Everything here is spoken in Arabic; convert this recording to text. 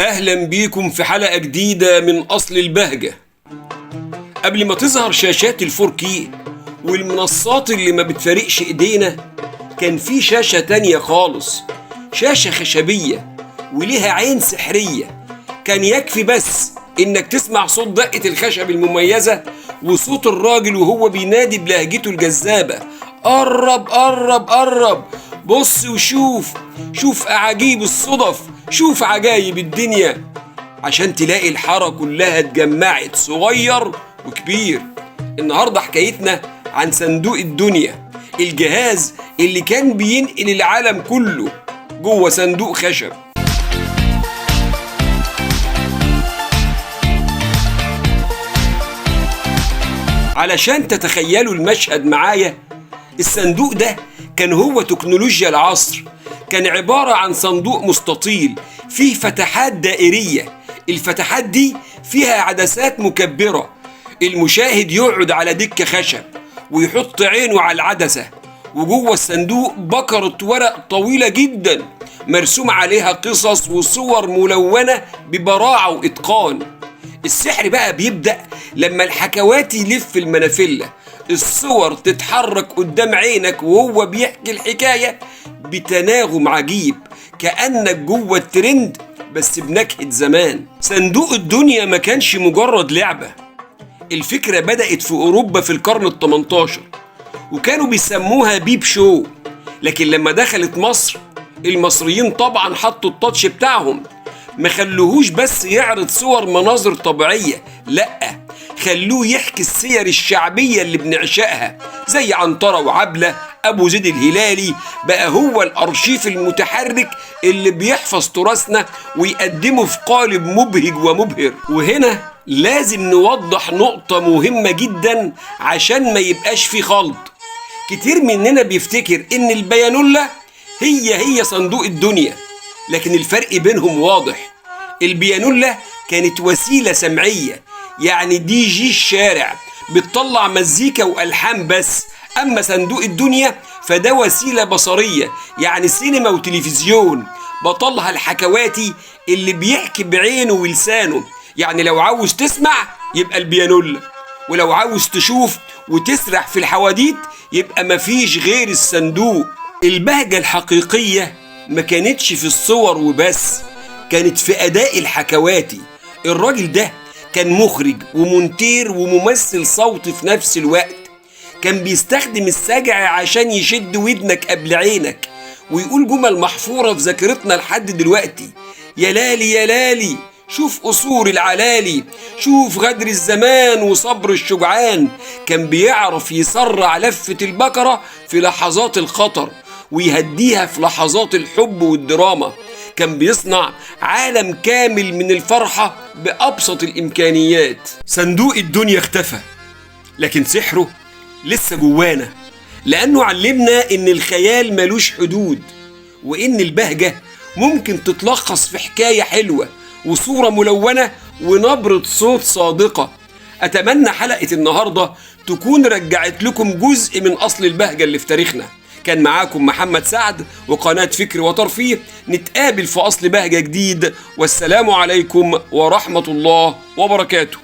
أهلا بيكم في حلقة جديدة من أصل البهجة. قبل ما تظهر شاشات الفوركي والمنصات اللي ما بتفارقش إيدينا، كان في شاشة تانية خالص، شاشة خشبية وليها عين سحرية. كان يكفي بس إنك تسمع صوت دقة الخشب المميزة وصوت الراجل وهو بينادي بلهجته الجذابة: قرب قرب قرب، بص وشوف، شوف أعاجيب الصدف، شوف عجايب الدنيا، عشان تلاقي الحارة كلها اتجمعت، صغير وكبير. النهاردة حكايتنا عن صندوق الدنيا، الجهاز اللي كان بينقل العالم كله جوه صندوق خشب. علشان تتخيلوا المشهد معايا، الصندوق ده كان هو تكنولوجيا العصر. كان عبارة عن صندوق مستطيل فيه فتحات دائرية، الفتحات دي فيها عدسات مكبرة. المشاهد يقعد على دكة خشب ويحط عينه على العدسة، وجوه الصندوق بكرة ورق طويلة جدا مرسوم عليها قصص وصور ملونة ببراعة وإتقان. السحر بقى بيبدأ لما الحكواتي يلف المنافلة، الصور تتحرك قدام عينك وهو بيحكي الحكاية بتناغم عجيب، كأنك جوه الترند بس بنكهة زمان. صندوق الدنيا ما كانش مجرد لعبة، الفكرة بدأت في أوروبا في القرن ال18 وكانوا بيسموها بيب شو. لكن لما دخلت مصر، المصريين طبعا حطوا التاتش بتاعهم، ما خلوهوش بس يعرض صور مناظر طبيعية، لأ، خلوه يحكي السير الشعبية اللي بنعشقها، زي عنترة وعبلة، أبو زيد الهلالي. بقى هو الأرشيف المتحرك اللي بيحفظ تراثنا ويقدمه في قالب مبهج ومبهر. وهنا لازم نوضح نقطة مهمة جدا عشان ما يبقاش في خلط. كتير مننا بيفتكر إن البيانولا هي صندوق الدنيا، لكن الفرق بينهم واضح. البيانولا كانت وسيلة سمعية، يعني دي جي الشارع، بتطلع مزيكا وألحان بس. أما صندوق الدنيا فده وسيلة بصرية، يعني سينما وتلفزيون، بطلها الحكواتي اللي بيحكي بعينه ولسانه. يعني لو عاوز تسمع يبقى البيانولا، ولو عاوز تشوف وتسرح في الحواديت يبقى مفيش غير الصندوق. البهجة الحقيقية ما كانتش في الصور وبس، كانت في أداء الحكواتي. الراجل ده كان مخرج ومونتير وممثل صوتي في نفس الوقت. كان بيستخدم السجع عشان يشد ودنك قبل عينك ويقول جمل محفورة في ذاكرتنا لحد دلوقتي: يا لالي يا لالي، شوف قصور العلالي، شوف غدر الزمان وصبر الشجعان. كان بيعرف يسرع لفة البكرة في لحظات الخطر ويهديها في لحظات الحب والدراما. كان بيصنع عالم كامل من الفرحة بأبسط الإمكانيات. صندوق الدنيا اختفى، لكن سحره لسه جوانا، لأنه علمنا إن الخيال ملوش حدود، وإن البهجة ممكن تتلخص في حكاية حلوة وصورة ملونة ونبرة صوت صادقة. أتمنى حلقة النهاردة تكون رجعت لكم جزء من أصل البهجة اللي في تاريخنا. كان معاكم محمد سعد وقناة فكر وترفيه. نتقابل في أصل بهجة جديد، والسلام عليكم ورحمة الله وبركاته.